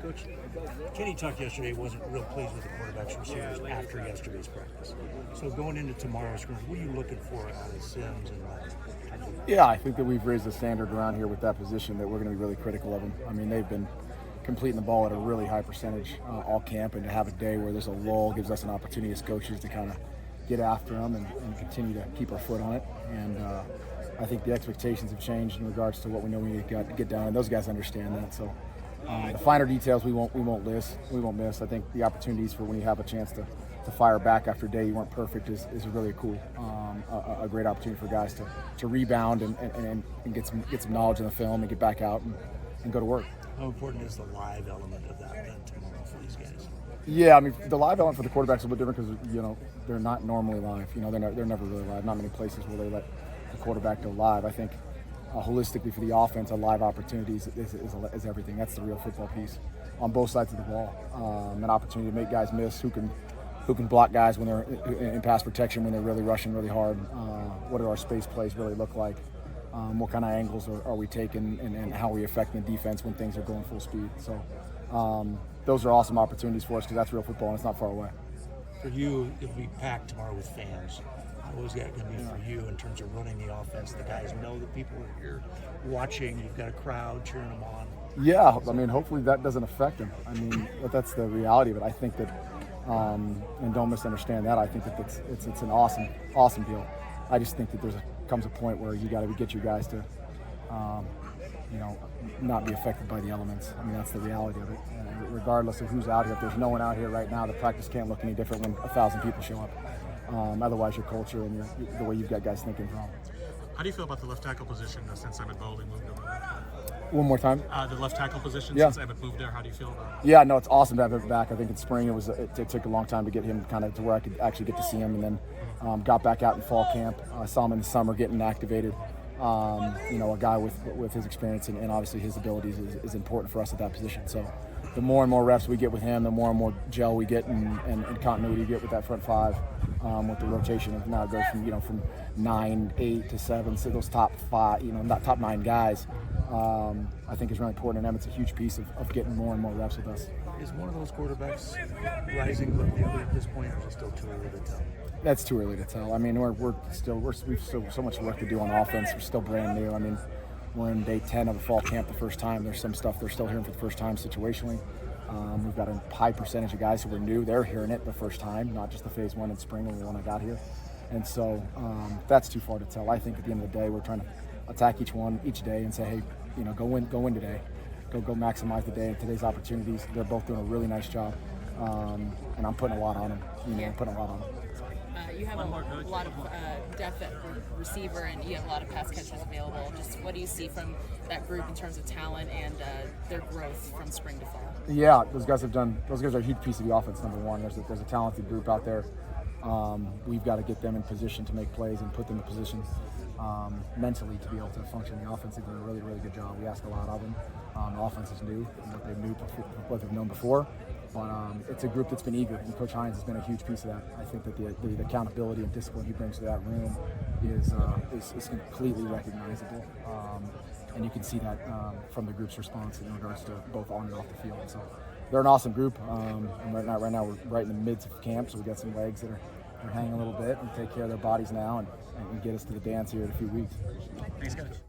Coach, Kenny talked yesterday, wasn't real pleased with the quarterbacks receivers after yesterday's practice. So going into tomorrow's scrimmage, what are you looking for out of Sims and Yeah, I think that we've raised the standard around here with that position that we're going to be really critical of them. I mean, they've been completing the ball at a really high percentage all camp, and to have a day where there's a lull gives us an opportunity as coaches to kind of get after them and continue to keep our foot on it. And I think the expectations have changed in regards to what we know we need to get done, and those guys understand that. So the finer details we won't miss. I think the opportunities for when you have a chance to fire back after a day you weren't perfect is really cool, a great opportunity for guys to rebound and get some knowledge in the film and get back out and go to work. how important is the live element of that then tomorrow for these guys? Yeah, I mean, the live element for the quarterbacks is a bit different because, they're not normally live. They're never really live. Not many places where they let the quarterback go live. I think holistically for the offense, a live opportunities is everything. That's the real football piece on both sides of the ball. An opportunity to make guys miss, who can block guys when they're in pass protection, when they're really rushing really hard. What do our space plays really look like? What kind of angles are we taking, and how are we affecting the defense when things are going full speed? So those are awesome opportunities for us because that's real football and it's not far away. For you, it'll be packed tomorrow with fans. How is that going to be for you in terms of running the offense? The guys know that people are here watching. You've got a crowd cheering them on. Yeah, I mean, hopefully that doesn't affect them. I mean, that's the reality of it. I think that, and don't misunderstand that, I think that it's an awesome deal. I just think that comes a point where you got to get your guys to, not be affected by the elements. I mean, that's the reality of it. And regardless of who's out here, if there's no one out here right now, the practice can't look any different when 1,000 people show up. Otherwise, your culture and the way you've got guys thinking is wrong. How do you feel about the left tackle position since Emmett Bowley moved over there? One more time. The left tackle position Yeah. since Emmett moved there. How do you feel about it? Yeah, no, it's awesome to have him back. I think in spring it took a long time to get him kind of to where I could actually get to see him, and then got back out in fall camp. I saw him in the summer getting activated. A guy with his experience and obviously his abilities is important for us at that position. So the more and more reps we get with him, the more and more gel we get and continuity we get with that front five, with the rotation. Now it goes from 9, 8 to 7. So those top 5, not top 9 guys, I think is really important. And Emmett's a huge piece of getting more and more reps with us. Is one of those quarterbacks rising above the other at this point, or is it still too early to tell? That's too early to tell. I mean, we've still so much work to do on offense. We're still brand new. I mean, we're in day 10 of the fall camp the first time. There's some stuff they're still hearing for the first time situationally. We've got a high percentage of guys who were new. They're hearing it the first time, not just the phase 1 in spring when I got here. And so that's too far to tell. I think at the end of the day, we're trying to attack each day and say, hey, go win today. Go maximize the day and today's opportunities. They're both doing a really nice job. And I'm putting a lot on them. Putting a lot on them. You have a lot of depth at receiver, and you have a lot of pass catchers available. Just what do you see from that group in terms of talent and their growth from spring to fall? Yeah, those guys are a huge piece of the offense, number one. There's a talented group out there. We've got to get them in position to make plays and put them in positions mentally to be able to function. The offense is doing a really, really good job. We ask a lot of them. The offense is new, what they've known before. But it's a group that's been eager, and Coach Hines has been a huge piece of that. I think that the accountability and discipline he brings to that room is completely recognizable, and you can see that from the group's response in regards to both on and off the field. So they're an awesome group, and right now we're right in the midst of camp, so we got some legs that are hanging a little bit, and take care of their bodies now and get us to the dance here in a few weeks. Thanks, guys.